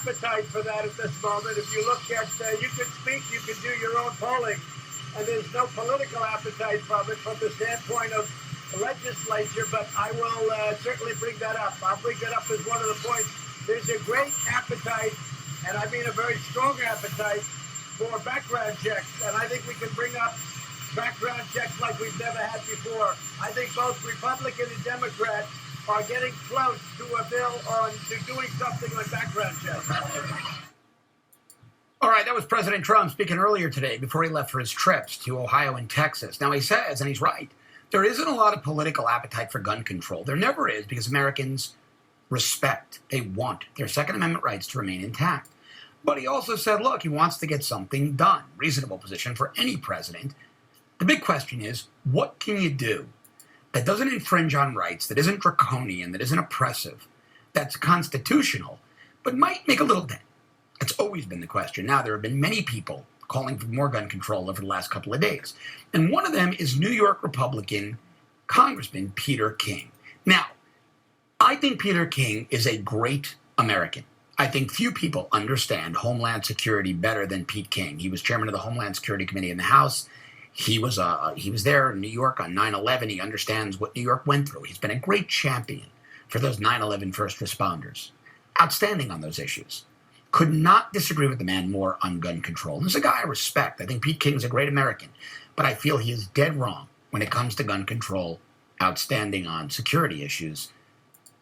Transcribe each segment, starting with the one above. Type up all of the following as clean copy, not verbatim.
appetite for that at this moment. If you look at, you could speak, you could do your own polling, and there's no political appetite from it from the standpoint of the legislature, but I will certainly bring that up. I'll bring that up as one of the points. There's a great appetite, and I mean a very strong appetite, for background checks, and I think we can bring up background checks like we've never had before. I think both Republican and Democrat are getting close to a bill to doing something on background checks. All right, that was President Trump speaking earlier today before he left for his trips to Ohio and Texas. Now he says, and he's right, there isn't a lot of political appetite for gun control. There never is, because Americans respect, they want their Second Amendment rights to remain intact. But he also said, look, he wants to get something done. Reasonable position for any president. The big question is, what can you do that doesn't infringe on rights, that isn't draconian, that isn't oppressive, that's constitutional, but might make a little dent? It's always been the question. Now, there have been many people calling for more gun control over the last couple of days. And one of them is New York Republican Congressman Peter King. Now, I think Peter King is a great American. I think few people understand Homeland Security better than Pete King. He was chairman of the Homeland Security Committee in the House. He was there in New York on 9/11. He understands what New York went through. He's been a great champion for those 9/11 first responders. Outstanding on those issues. Could not disagree with the man more on gun control. And this is a guy I respect. I think Pete King is a great American. But I feel he is dead wrong when it comes to gun control, outstanding on security issues.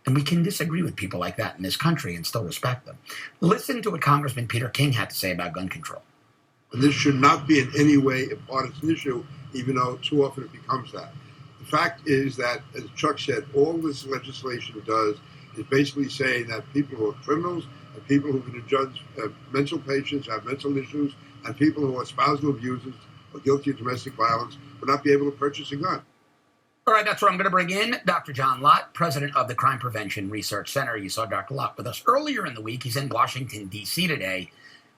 And we can disagree with people like that in this country and still respect them. Listen to what Congressman Peter King had to say about gun control. This should not be in any way a partisan issue, even though too often it becomes that. The fact is that, as Chuck said, all this legislation does is basically saying that people who are criminals and people who can judge mental patients, have mental issues, and people who are spousal abusers or guilty of domestic violence will not be able to purchase a gun. All right, that's where I'm going to bring in Dr. John Lott, president of the Crime Prevention Research Center. You saw Dr. Lott with us earlier in the week. He's in Washington, D.C. today.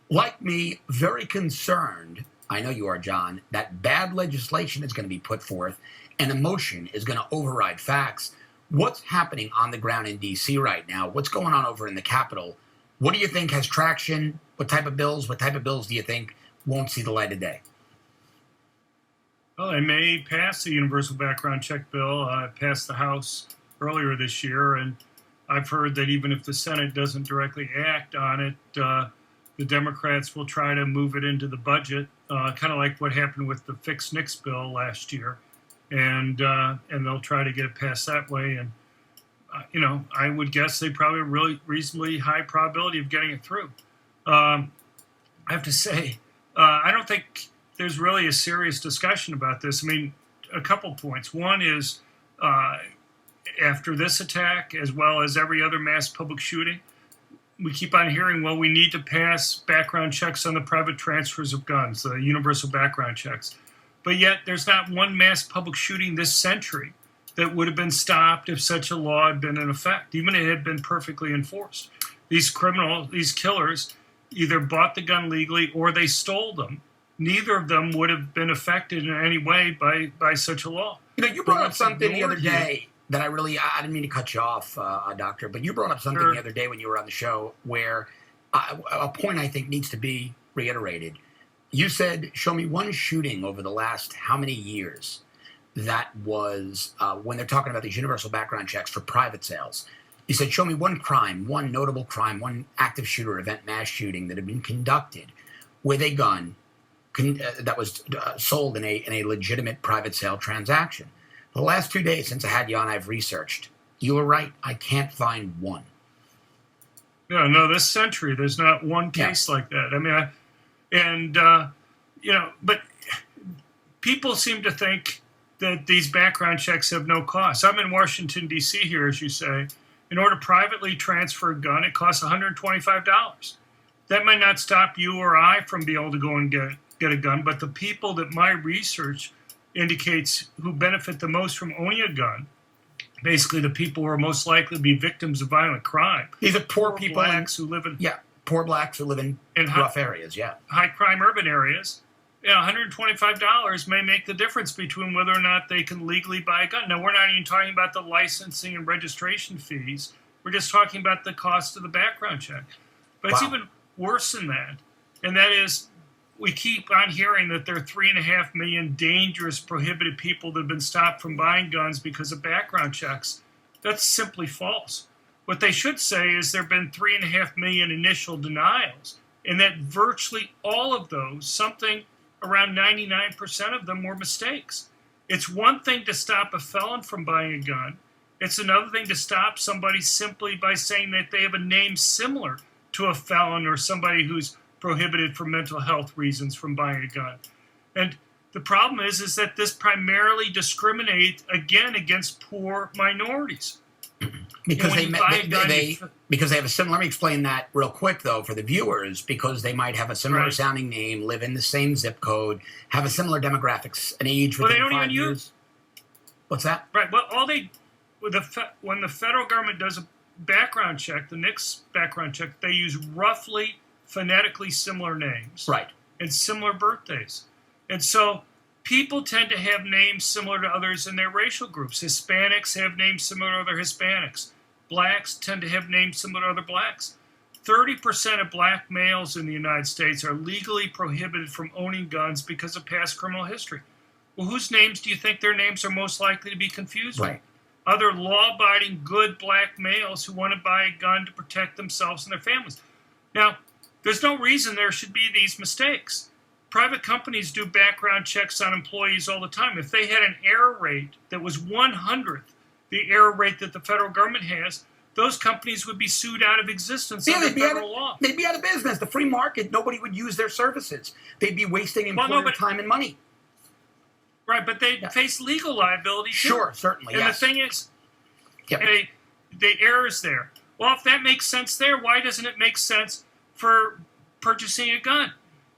Like me, very concerned, I know you are, John, that bad legislation is going to be put forth and emotion is going to override facts. What's happening on the ground in D.C. right now? What's going on over in the Capitol? What do you think has traction? What type of bills do you think won't see the light of day? Well, they may pass the universal background check bill. It passed the House earlier this year, and I've heard that even if the Senate doesn't directly act on it, the Democrats will try to move it into the budget, kind of like what happened with the Fix Nix bill last year, and they'll try to get it passed that way. And I would guess they probably have a really reasonably high probability of getting it through. I have to say, I don't think there's really a serious discussion about this. I mean, a couple points. One is after this attack, as well as every other mass public shooting, we keep on hearing, well, we need to pass background checks on the private transfers of guns, the universal background checks. But yet there's not one mass public shooting this century that would have been stopped if such a law had been in effect, even if it had been perfectly enforced. These criminals, these killers, either bought the gun legally or they stole them. Neither of them would have been affected in any way by such a law. You brought up something the other day that I didn't mean to cut you off, Doctor, but you brought up something the other day when you were on the show where a point I think needs to be reiterated. You said, show me one shooting over the last how many years that was, when they're talking about these universal background checks for private sales, you said, show me one crime, one notable crime, one active shooter event, mass shooting that had been conducted with a gun that was sold in a legitimate private sale transaction. The last 2 days since I had you on, I've researched. You were right. I can't find one. Yeah, no, this century, there's not one case like that. I mean, but people seem to think that these background checks have no cost. I'm in Washington, D.C. here, as you say. In order to privately transfer a gun, it costs $125. That might not stop you or I from being able to go and get a gun, but the people that my research indicates who benefit the most from owning a gun, basically the people who are most likely to be victims of violent crime. These are poor people. Blacks who live in... Yeah, poor blacks who live in rough areas, high crime urban areas. $125 may make the difference between whether or not they can legally buy a gun. Now, we're not even talking about the licensing and registration fees. We're just talking about the cost of the background check. But it's Wow. even worse than that. And that is, we keep on hearing that there are 3.5 million dangerous, prohibited people that have been stopped from buying guns because of background checks. That's simply false. What they should say is there have been 3.5 million initial denials, and that virtually all of those, something around 99% of them, were mistakes. It's one thing to stop a felon from buying a gun. It's another thing to stop somebody simply by saying that they have a name similar to a felon or somebody who's prohibited for mental health reasons from buying a gun. And the problem is that this primarily discriminates, again, against poor minorities. Because When you buy a gun, because they have a similar. Let me explain that real quick though for the viewers, because they might have a similar Right. sounding name, live in the same zip code, have a similar demographics, an age Well, they within don't 5 even years. use- What's that? Right. Well, when the federal government does a background check, the NICS background check, they use roughly phonetically similar names Right. and similar birthdays. And so people tend to have names similar to others in their racial groups. Hispanics have names similar to other Hispanics. Blacks tend to have names similar to other blacks. 30% of black males in the United States are legally prohibited from owning guns because of past criminal history. Well, whose names do you think their names are most likely to be confused with? Right. Other law-abiding, good black males who want to buy a gun to protect themselves and their families. Now, there's no reason there should be these mistakes. Private companies do background checks on employees all the time. If they had an error rate that was 1/100th the error rate that the federal government has, those companies would be sued out of existence under federal law. They'd be out of business. The free market, nobody would use their services. They'd be wasting employer time and money. Right, but they face legal liability too. Sure, certainly, And yes. the thing is, Yep. the error is there. Well, if that makes sense there, why doesn't it make sense for purchasing a gun?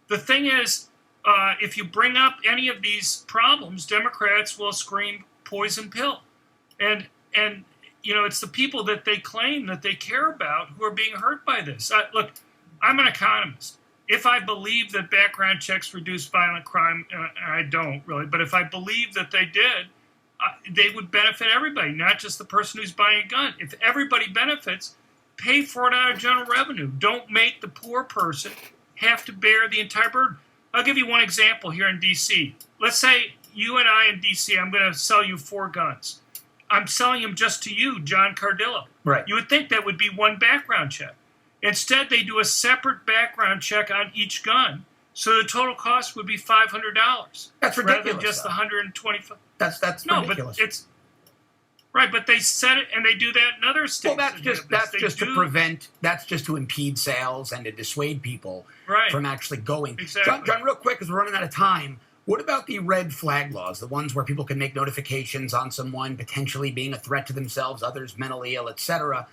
The thing is, if you bring up any of these problems, Democrats will scream poison pill. And it's the people that they claim that they care about who are being hurt by this. Look, I'm an economist. If I believe that background checks reduce violent crime, I don't really, but if I believe that they did, they would benefit everybody, not just the person who's buying a gun. If everybody benefits, pay for it out of general revenue. Don't make the poor person have to bear the entire burden. I'll give you one example here in D.C. Let's say you and I in D.C., I'm going to sell you 4 guns. I'm selling them just to you, John Cardillo. Right. You would think that would be one background check. Instead, they do a separate background check on each gun, so the total cost would be $500. That's rather ridiculous, than just though. the $125. That's No, ridiculous. but it's right. But they set it, and they do that in other states. Well, that's just to impede sales and to dissuade people Right. from actually going. Exactly. John, real quick, because we're running out of time. What about the red flag laws, the ones where people can make notifications on someone potentially being a threat to themselves, others mentally ill, etc.?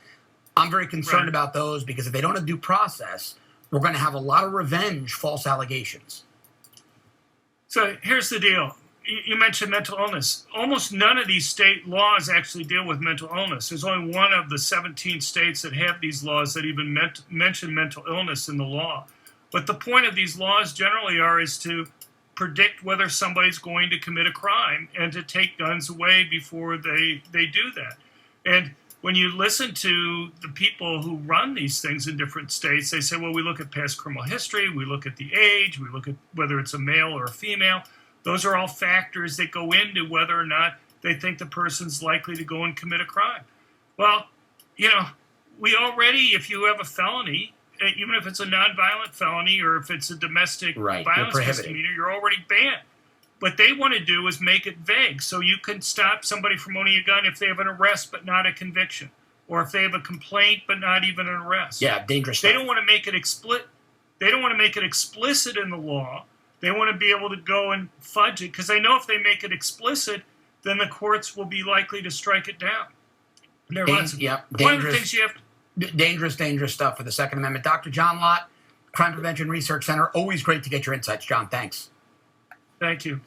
I'm very concerned Right. about those because if they don't have due process, we're going to have a lot of revenge false allegations. So here's the deal. You mentioned mental illness. Almost none of these state laws actually deal with mental illness. There's only one of the 17 states that have these laws that even mention mental illness in the law. But the point of these laws generally is to predict whether somebody's going to commit a crime and to take guns away before they do that. And when you listen to the people who run these things in different states, they say, well, we look at past criminal history, we look at the age, we look at whether it's a male or a female. Those are all factors that go into whether or not they think the person's likely to go and commit a crime. Well, we already, if you have a felony, even if it's a nonviolent felony or if it's a domestic violence misdemeanor, you're already banned. What they want to do is make it vague, so you can stop somebody from owning a gun if they have an arrest but not a conviction, or if they have a complaint but not even an arrest. Yeah, dangerous stuff. They don't want to make it They don't want to make it explicit in the law. They want to be able to go and fudge it because they know if they make it explicit, then the courts will be likely to strike it down. There are lots of one of the things you have to. Dangerous stuff for the Second Amendment. Dr. John Lott, Crime Prevention Research Center. Always great to get your insights, John. Thanks. Thank you.